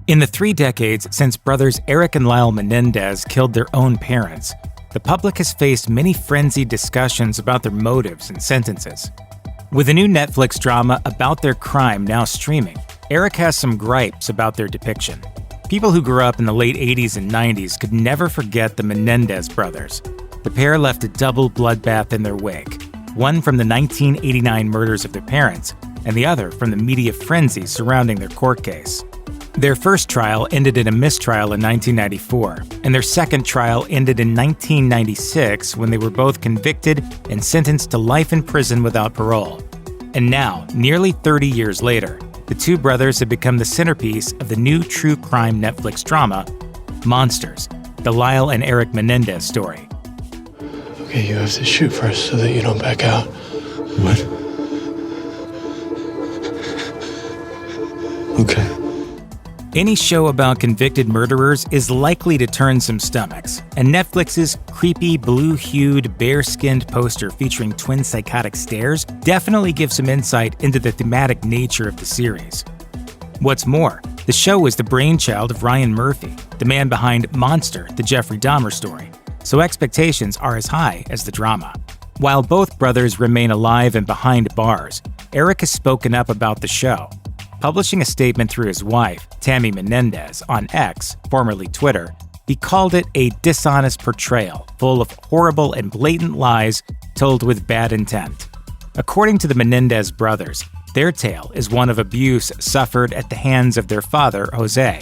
In the 3 decades since brothers Erik and Lyle Menendez killed their own parents, the public has faced many frenzied discussions about their motives and sentences. With a new Netflix drama about their crime now streaming, Erik has some gripes about their depiction. People who grew up in the late 80s and 90s could never forget the Menendez brothers. The pair left a double bloodbath in their wake, one from the 1989 murders of their parents, and the other from the media frenzy surrounding their court case. Their first trial ended in a mistrial in 1994, and their second trial ended in 1996 when they were both convicted and sentenced to life in prison without parole. And now, nearly 30 years later, the two brothers have become the centerpiece of the new true crime Netflix drama, Monsters, the Lyle and Erik Menendez story. Okay, you have to shoot first so that you don't back out. What? Okay. Any show about convicted murderers is likely to turn some stomachs, and Netflix's creepy, blue-hued, bare-skinned poster featuring twin psychotic stares definitely gives some insight into the thematic nature of the series. What's more, the show is the brainchild of Ryan Murphy, the man behind Monster, the Jeffrey Dahmer story, so expectations are as high as the drama. While both brothers remain alive and behind bars, Erik has spoken up about the show, publishing a statement through his wife, Tammy Menendez, on X, formerly Twitter. He called it a dishonest portrayal, full of horrible and blatant lies told with bad intent. According to the Menendez brothers, their tale is one of abuse suffered at the hands of their father, Jose.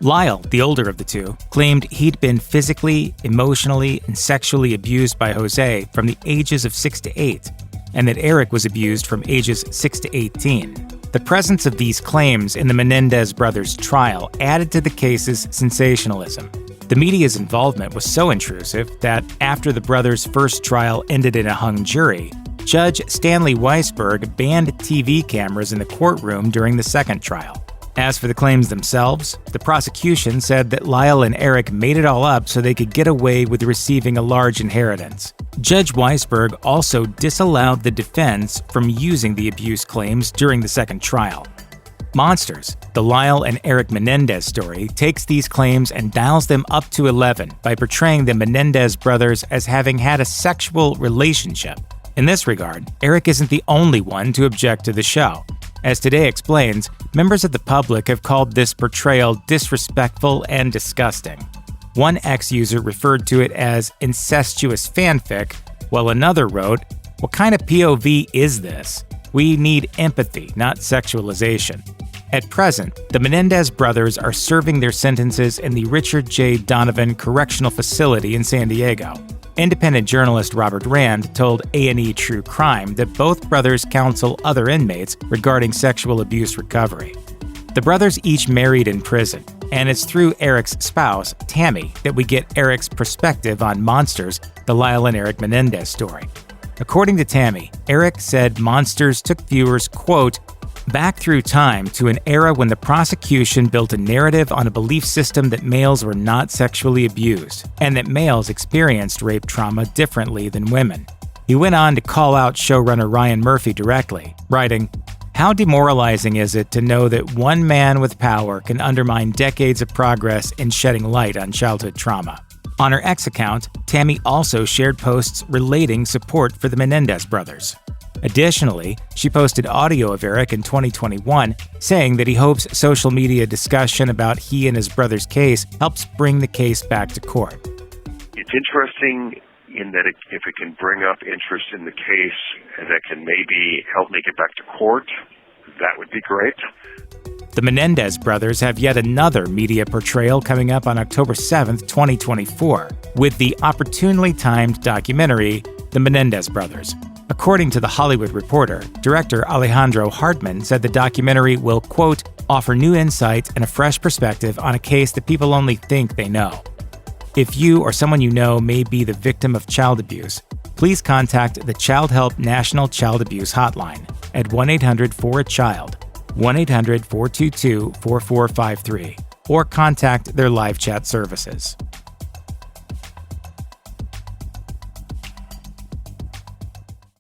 Lyle, the older of the two, claimed he'd been physically, emotionally, and sexually abused by Jose from the ages of 6 to 8, and that Erik was abused from ages 6 to 18. The presence of these claims in the Menendez brothers' trial added to the case's sensationalism. The media's involvement was so intrusive that after the brothers' first trial ended in a hung jury, Judge Stanley Weisberg banned TV cameras in the courtroom during the second trial. As for the claims themselves, the prosecution said that Lyle and Erik made it all up so they could get away with receiving a large inheritance. Judge Weisberg also disallowed the defense from using the abuse claims during the second trial. Monsters, the Lyle and Erik Menendez story, takes these claims and dials them up to 11 by portraying the Menendez brothers as having had a sexual relationship. In this regard, Erik isn't the only one to object to the show. As Today explains, members of the public have called this portrayal disrespectful and disgusting. One X user referred to it as incestuous fanfic, while another wrote, "What kind of POV is this? We need empathy, not sexualization." At present, the Menendez brothers are serving their sentences in the Richard J. Donovan Correctional Facility in San Diego. Independent journalist Robert Rand told A&E True Crime that both brothers counsel other inmates regarding sexual abuse recovery. The brothers each married in prison, and it's through Erik's spouse, Tammy, that we get Erik's perspective on Monsters, the Lyle and Erik Menendez story. According to Tammy, Erik said Monsters took viewers, quote, back through time to an era when the prosecution built a narrative on a belief system that males were not sexually abused, and that males experienced rape trauma differently than women. He went on to call out showrunner Ryan Murphy directly, writing, "How demoralizing is it to know that one man with power can undermine decades of progress in shedding light on childhood trauma?" On her X account, Tammy also shared posts relating support for the Menendez brothers. Additionally, she posted audio of Erik in 2021 saying that he hopes social media discussion about he and his brother's case helps bring the case back to court. It's interesting in that if it can bring up interest in the case and that can maybe help make it back to court, that would be great. The Menendez brothers have yet another media portrayal coming up on October 7th, 2024, with the opportunely timed documentary, The Menendez Brothers. According to The Hollywood Reporter, director Alejandro Hartman said the documentary will, quote, offer new insights and a fresh perspective on a case that people only think they know. If you or someone you know may be the victim of child abuse, please contact the Child Help National Child Abuse Hotline at 1-800-4-A-CHILD, 1-800-422-4453, or contact their live chat services.